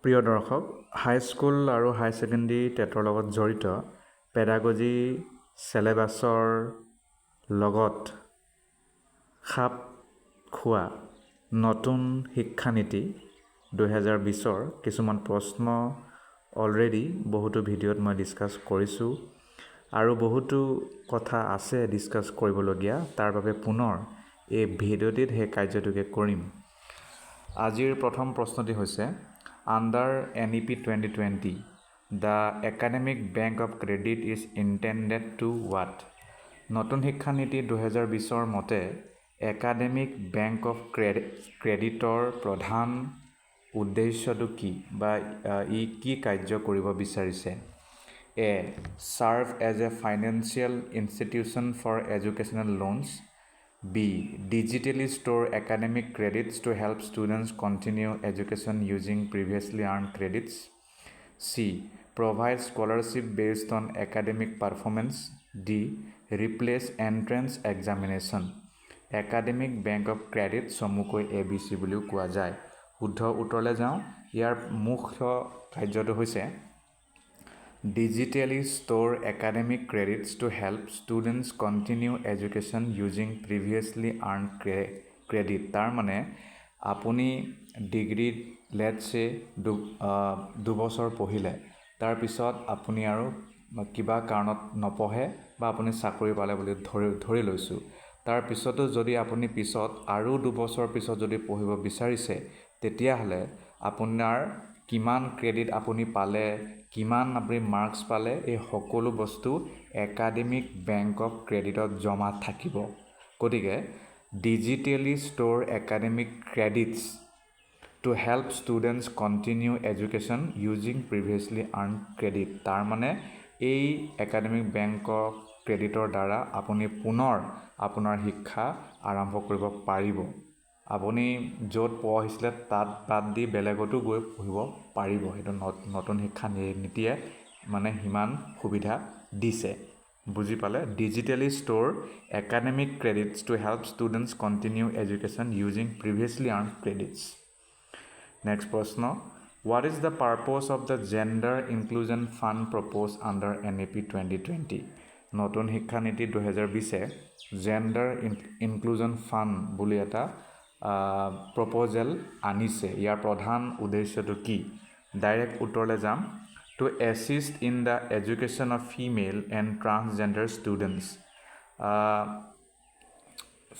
প্ৰিয় দৰ্শক, হাইস্কুল আৰু হাই ছেকেণ্ডেৰী টেটৰ লগত জড়িত পেডাগজি চেলেবাছৰ লগত খাপ খোৱা নতুন শিক্ষানীতি 2020ৰ কিছুমান প্ৰশ্ন অলৰেডি বহুতো ভিডিঅ'ত মই ডিছকাছ কৰিছোঁ আৰু বহুতো কথা আছে ডিছকাছ কৰিবলগীয়া। তাৰ বাবে পুনৰ এই ভিডিঅ'টিত সেই কাৰ্যটোকে কৰিম। আজিৰ প্ৰথম প্ৰশ্নটি হৈছে Under NEP 2020, the Academic Bank of Credit is intended to what? নতুন শিক্ষানীতি 2020ৰ মতে একাডেমিক বেংক অফ ক্ৰেডিটৰ প্ৰধান উদ্দেশ্যটো কি বা ই কি কাৰ্য কৰিব বিচাৰিছে? A. Serve as a financial institution for educational loans. B. Digitally store academic credits to help students continue education using previously earned credits. C. Provide scholarship based on academic performance. D. Replace entrance examination. Academic Bank of Credit চমুকৈ ABC বুলিও কোৱা যায়। শুদ্ধ উত্তৰলৈ যাওঁ। ইয়াৰ মুখ্য কাৰ্যটো হৈছে Digitally store academic credits to help students continue education using previously earned credit. তাৰ মানে আপুনি ডিগ্ৰীত লেটছ সে 2 বছৰ পঢ়িলে, তাৰপিছত আপুনি আৰু কিবা কাৰণত নপঢ়ে বা আপুনি চাকৰি পালে বুলি ধৰি লৈছোঁ। তাৰপিছতো যদি আপুনি পিছত আৰু 2 বছৰ পিছত যদি পঢ়িব বিচাৰিছে, তেতিয়াহ'লে আপোনাৰ কিমান ক্ৰেডিট আপুনি পালে, কিমান আপুনি মাৰ্কছ পালে, এই সকলো বস্তু একাডেমিক বেংক অফ ক্ৰেডিটত জমা থাকিব। গতিকে digitally store academic credits to help students continue education using previously earned credit. তাৰ মানে এই একাডেমিক বেংক অফ ক্ৰেডিটৰ দ্বাৰা আপুনি পুনৰ আপোনাৰ শিক্ষা আৰম্ভ কৰিব পাৰিব। আপুনি য'ত পঢ়িছিলে তাত বাদ দি বেলেগতো গৈ পঢ়িব পাৰিব। সেইটো নতুন শিক্ষা নীতিয়ে মানে সিমান সুবিধা দিছে। বুজি পালে? Digitally store academic credits to help students continue education using previously earned credits. Next প্ৰশ্ন, What is the purpose of the Gender Inclusion Fund proposed under NEP 2020? নতুন শিক্ষানীতি 2020 Gender Inclusion Fund বুলি এটা প্ৰপ'জেল আনিছে। ইয়াৰ প্ৰধান উদ্দেশ্যটো কি? ডাইৰেক্ট উত্তৰলৈ যাম। To assist in the education of female and transgender students.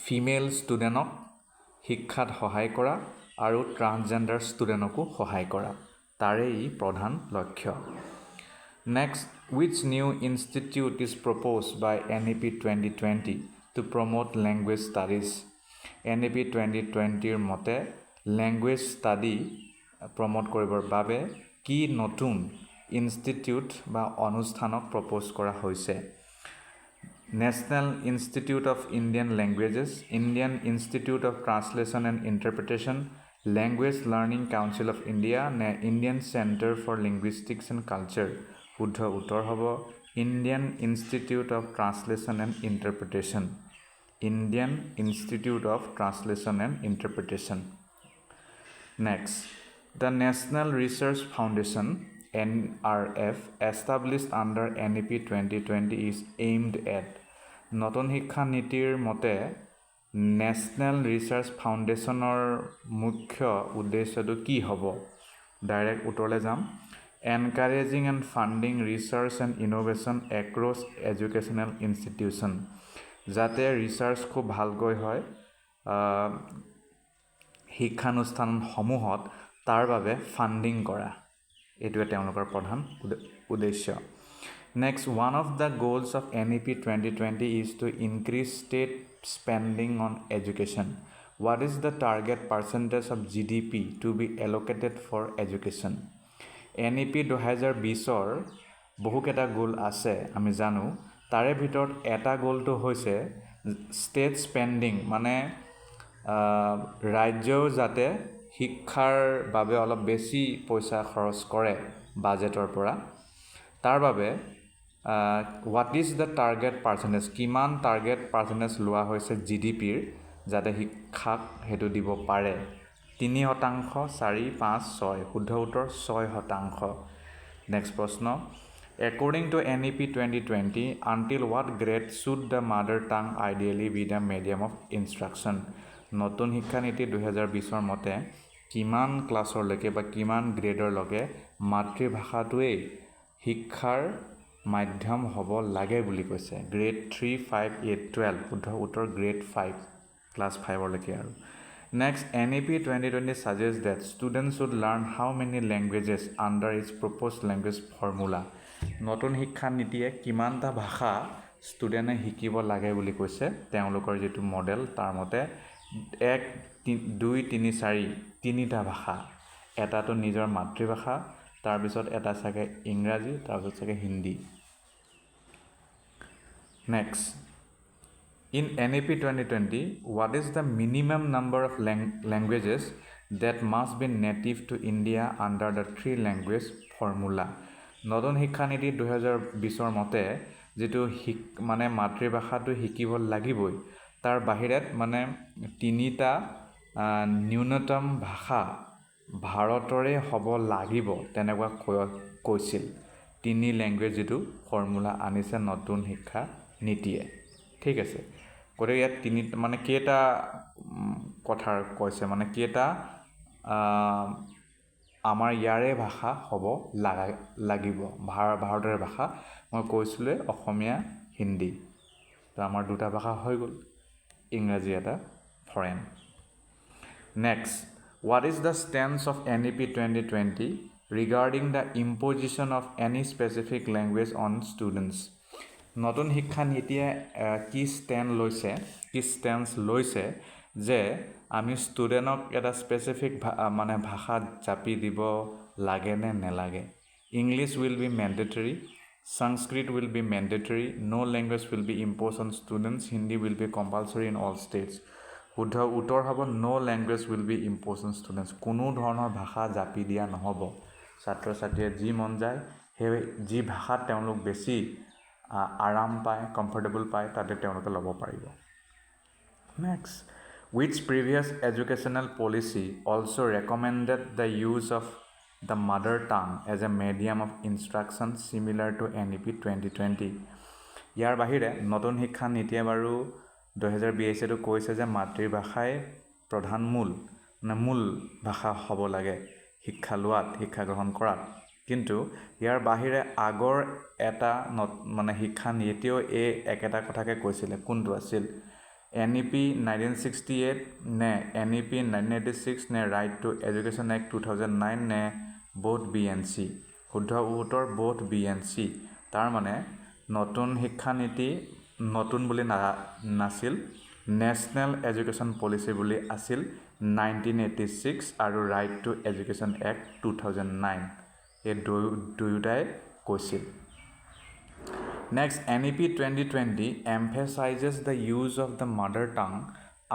Female ষ্টুডেণ্টক শিক্ষাত সহায় কৰা আৰু ট্ৰান্সজেণ্ডাৰ ষ্টুডেণ্টকো সহায় কৰা, তাৰে ই প্ৰধান লক্ষ্য। Next, which new institute is proposed by NEP 2020 to promote language studies? NEP 2020ৰ মতে লেংগুৱেজ ষ্টাডি প্ৰমোট কৰিবৰ বাবে কি নতুন ইনষ্টিটিউট বা অনুষ্ঠানক প্ৰপ'জ কৰা হৈছে? National Institute of Indian Languages, Indian Institute of Translation and Interpretation, Language Learning Council of India, Indian Center for Linguistics and Culture. শুদ্ধ উত্তৰ হ'ব Indian Institute of Translation and Interpretation. Indian Institute of Translation and Interpretation. Next, the National Research Foundation NRF established under NEP 2020 is aimed at. নতুন শিক্ষা নীতিৰ মতে national research ফাউণ্ডেশ্যনৰ মুখ্য উদ্দেশ্যটো কি হ'ব? ডাইৰেক্ট উত্তৰলৈ যাম। Encouraging and funding research and innovation across educational institution, যাতে ৰিচাৰ্চ খুব ভালকৈ হয় শিক্ষানুষ্ঠানসমূহত, তাৰ বাবে ফাণ্ডিং কৰা, এইটোৱে তেওঁলোকৰ প্ৰধান উদ্দেশ্য। Next, one of the goals of NEP 2020 is to increase state spending on education. What is the target percentage of GDP to be allocated for education? NEP 2020ৰ বহুকেইটা গোল আছে আমি জানো। তাৰে ভিতৰত এটা গোলটো হৈছে ষ্টেট স্পেণ্ডিং, মানে ৰাজ্যও যাতে শিক্ষাৰ বাবে অলপ বেছি পইচা খৰচ কৰে বাজেটৰ পৰা, তাৰ বাবে what is the target percentage, কিমান টাৰ্গেট পাৰ্চেণ্টেজ লোৱা হৈছে GDPৰ, যাতে শিক্ষাক সেইটো দিব পাৰে। 3%, 4, 5, 6 শুদ্ধ উত্তৰ 6%। নেক্সট প্ৰশ্ন According to NEP 2020, until what grade should the mother tongue ideally be the medium of instruction? নতুন শিক্ষা নীতি 2020 মতে কিমান ক্লাছৰলৈকে বা কিমান গ্ৰেডৰলৈকে মাতৃভাষাটোৱেই শিক্ষাৰ মাধ্যম হ'ব লাগে বুলি কৈছে। গ্ৰেড 3, 5, 8, 12 শুদ্ধ উত্তৰ গ্ৰেড 5 ক্লাছ 5লৈকে আৰু। Next, NEP 2020 suggests that students should learn how many languages under its proposed language formula. নতুন শিক্ষা নীতিয়ে কিমানটা ভাষা ষ্টুডেণ্টে শিকিব লাগে বুলি কৈছে তেওঁলোকৰ যেটো মডেল তাৰ মতে 1, 2, 3, 4 তিনিটা ভাষা এটাটো নিজৰ মাতৃভাষা তাৰপিছত এটা থাকে ইংৰাজী তাৰপিছত থাকে Hindi. Next, in NEP 2020, what is the minimum number of languages that must be native to India under the 3 language formula? নতুন শিক্ষা নীতি 2020 মতে যেটো মানে মাতৃভাষাটো শিকিব লাগিবই তাৰ বাহিৰত মানে তিনিটা ন্যূনতম ভাষা ভাৰতৰে হ'ব লাগিব তেনেকুৱা কৈছিল। 3 ল্যাঙ্গুৱেজ যেটো ফৰ্মুলা আনিছে নতুন শিক্ষা নীতিয়ে। ঠিক আছে গতিকে ইয়াত তিনি মানে কেইটা কথা কৈছে মানে কেইটা আমাৰ ইয়াৰে ভাষা হ'ব লাগিব ভাৰতৰ ভাষা মই কৈছিলো অসমীয়া হিন্দী তো আমাৰ দুটা ভাষা হৈ গ'ল ইংৰাজী এটা foreign. Next, what is the stance of NEP 2020 regarding the imposition of any specific language on students? নতুন শিক্ষা নীতিয়ে কি স্টেন্স লৈছে যে আমি ষ্টুডেণ্টক এটা স্পেসিফিক মানে ভাষা জাপি দিব লাগে নে নেলাগে। English will be mandatory, Sanskrit will be mandatory, no language will be imposed on students, Hindi will be compulsory in all states. শুদ্ধ উত্তৰ হ'ব no language will be imposed on students. কোনো ধৰণৰ ভাষা জাপি দিয়া নহব। ছাত্ৰ ছাত্ৰীয়ে যি মন যায় সেই যি ভাষাত তেওঁলোক বেছি আৰাম পায় কমফৰ্টেবল পায় তাতে তেওঁলোকে ল'ব পাৰিব। Next, which previous educational policy also recommended the use of the mother tongue as a medium of instruction similar to NEP 2020? ইয়াৰ বাহিৰে নতুন শিক্ষা নীতিয়ে বাৰু 2020 এটো কৈছে যে মাতৃভাষাই প্ৰধান মূল ভাষা হ'ব লাগে শিক্ষা লোৱাত শিক্ষা গ্ৰহণ কৰাত কিন্তু ইয়াৰ বাহিৰে আগৰ এটা মানে শিক্ষা নীতিও একেটা কথাকে কৈছিলে কোনটো আছিল NEP 1968 নে NEP 1986 নে Right to Education Act 2009 নে both B and C শুদ্ধ উত্তৰ both B and C তাৰ মানে নতুন শিক্ষা নীতি নতুন বুলি নাছিল নেশনেল এডুকেশ্যন পলিসি বুলি আছিল 1986 আৰু Right to Education Act 2009 এই দুয়োটাই কৈছিল। Next, NEP 2020 emphasizes the use of the mother tongue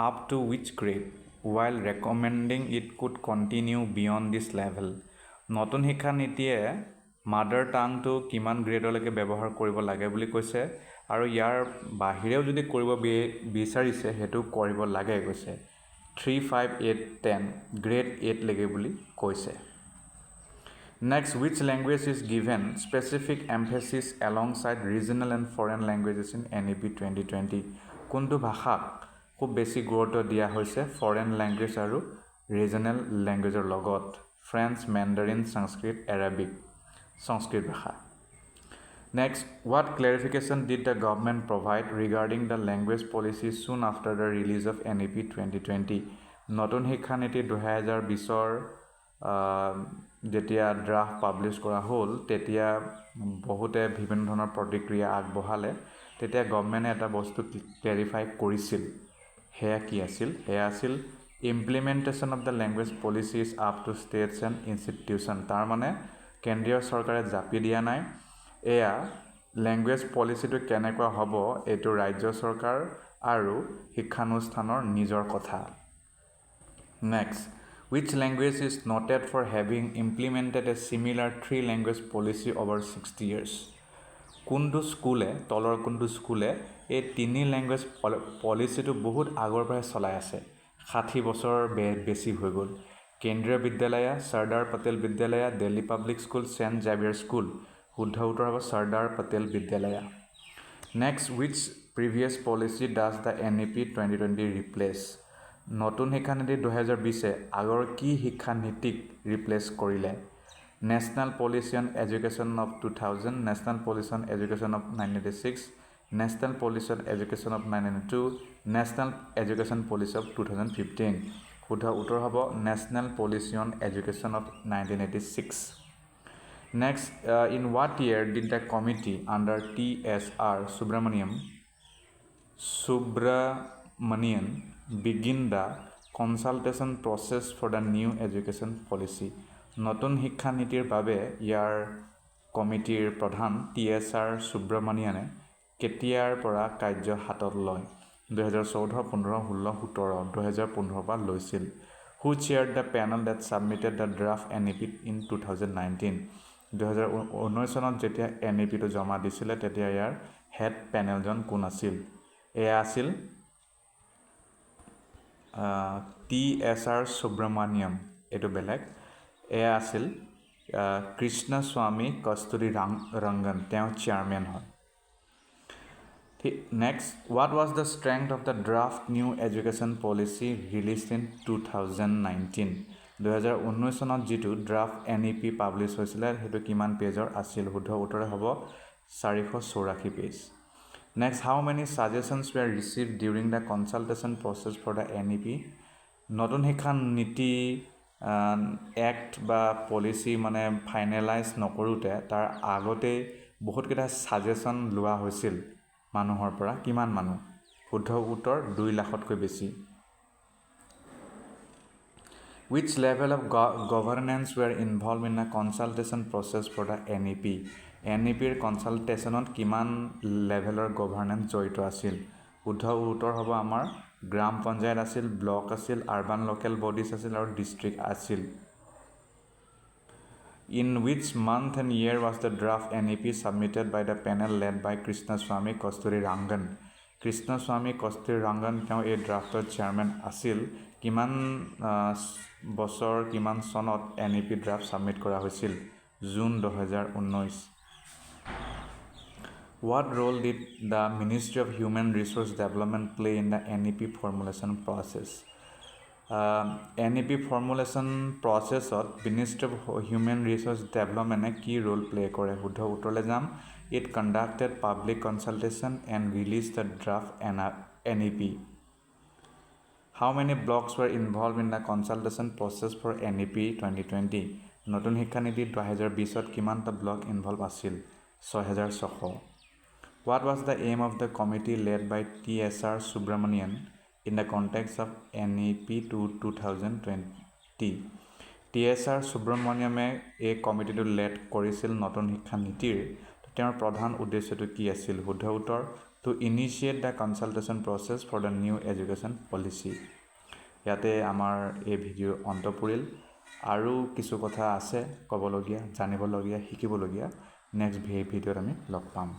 up to which grade while recommending it could continue beyond this level. নতুন শিক্ষা নীতিয়ে মাদাৰ টাংটো কিমান গ্ৰেডলৈকে ব্যৱহাৰ কৰিব লাগে বুলি কৈছে আৰু ইয়াৰ বাহিৰেও যদি কৰিব বিচাৰিছে হেতু কৰিব লাগে কৈছে 3, 5, 8, 10 গ্ৰেড 8 লৈকে বুলি কৈছে। Next, which language is given specific emphasis alongside regional and foreign languages in NEP 2020? কোনটো ভাষাক খুব বেছি গুৰুত্ব দিয়া হৈছে ফৰেন ল্যাঙ্গুৱেজ আৰু ৰিজনাল ল্যাঙ্গুৱেজৰ লগত ফ্ৰেঞ্চ মেণ্ডাৰিন সংস্কৃত আৰবিক সংস্কৃত ভাষা। Next, what clarification did the government provide regarding the language policy soon after the release of NEP 2020? নতুন শিক্ষা নীতি 2020 যেতিয়া ড্ৰাফট পাবলিশ কৰা হ'ল তেতিয়া বহুতে বিভিন্ন ধৰণৰ প্ৰতিক্ৰিয়া আগবঢ়ালে তেতিয়া গভৰ্ণমেণ্টে এটা বস্তু ক্লেৰিফাই কৰিছিল হেয়া কি আছিল হেয়া আছিল implementation of the language policies up to states and institution তাৰ মানে কেন্দ্ৰীয় চৰকাৰে জাপি দিয়া নাই এয়া ল্যাঙ্গুৱেজ পলিচিটো কেনেকুৱা হ'ব এইটো ৰাজ্য চৰকাৰ আৰু শিক্ষানুষ্ঠানৰ নিজৰ কথা। Next, which language is noted for having implemented a similar 3 language policy over 60 years? কোনটো স্কুলে তলৰ কোনটো স্কুলে এই 3 ল্যাঙ্গুৱেজ পলিচিটো বহুত আগৰ পৰাই চলাই আছে 60 বছৰ বেছি হৈ গ'ল কেন্দ্ৰীয় বিদ্যালয় চৰ্দাৰ পেটেল বিদ্যালয় Delhi public school saint Xavier school শুদ্ধ উত্তৰ হ'ব চৰ্দাৰ পেটেল বিদ্যালয় next which previous policy does the NEP 2020 replace নতুন শিক্ষানীতি 2020 আগৰ কি শিক্ষানীতিক ৰিপ্লেচ কৰিলে national policy on education of 2000 national policy on education of 1996 national policy on education of 1992 national education policy of 2015 শুদ্ধ উত্তৰ হ'ব national policy on education of 1986 Next, in what year did the committee under TSR Subramanian begin the consultation process for the new education policy? নতুন শিক্ষানীতিৰ বাবে ইয়াৰ কমিটিৰ প্ৰধান TSR Subramaniane কেতিয়াৰ পৰা কাৰ্য হাতত লয় 2014 15 16 17 2015 পৰা লৈছিল Who chaired the panel that submitted the draft NEP in 2019 2019 চনত যেতিয়া NEP টো জমা দিছিলে তেতিয়া ইয়াৰ হেড পেনেলজন কোন আছিল এয়া আছিল TSR Subramaniam এটো বেলেগ এয়া আছিল কৃষ্ণস্বামী কস্তুৰী ৰংগন তেওঁ চেয়াৰম্যান হয় Next, what was the strength of the draft new education policy released in 2019? 2019 চনত যেটো draft NEP পাবলিশ হৈছিল হেতু কিমান পেজৰ আছিল শুদ্ধ উত্তৰ হ'ব 484 page Next, how many suggestions were received during the consultation process for the NEP? নতুন শিক্ষা নীতি এক্ট বা পলিসি মানে ফাইনালাইজ নকৰোতে তাৰ আগতে বহুত কেইটা সাজেশন লোৱা হৈছিল মানুহৰ পৰা কিমান মানুহ শুদ্ধ উত্তৰ 2 লাখতকৈ বেছি Which level of governance were involved in the consultation process for the NEP? NEP ৰ কনসালটেশনত কিমান লেভেলৰ গভৰ্নেন্স জড়িত আছিল শুদ্ধ উত্তৰ হ'ব আমাৰ গ্ৰাম পঞ্চায়ত আছিল ব্লক আছিল আৰবান লোকেল বডিজ আছিল আৰু ডিস্ট্ৰিক্ট আছিল In which month and year was the draft NEP submitted by the panel led by Krishnaswamy Kasturi Rangan? Krishnaswamy Kasturi Rangan তেওঁ এই ড্ৰাফটৰ চেয়াৰম্যান আছিল কিমান বছৰ কিমান সনত NEP ড্ৰাফট সাবমিট কৰা হৈছিল June 2019 What role did the Ministry of Human Resource Development play in the NEP formulation process? NEP formulation process of Ministry of Human Resource Development কি role play কৰে শুদ্ধ উত্তৰলে যাম It conducted public consultation and released the draft NEP. How many blocks were involved in the consultation process for NEP 2020? নতুন শিক্ষানীতি 2020 ত কিমানটা block involve আছিল 6600 What was the aim of the committee led by TSR Subramanian in the context of NEP 2020? TSR Subramaniame এই কমিটিটো lead কৰিছিল নতুন শিক্ষা নীতিৰ তেওঁৰ প্ৰধান উদ্দেশ্যটো কি আছিল শুদ্ধ উত্তৰ to initiate the consultation process for the new education policy ইয়াতে আমাৰ এই ভিডিও অন্ত পৰিল আৰু কিছু কথা আছে ক'বলগীয়া জানিবলগীয়া শিকিবলগীয়া নেক্সট ভিডিওত আমি লগ পাম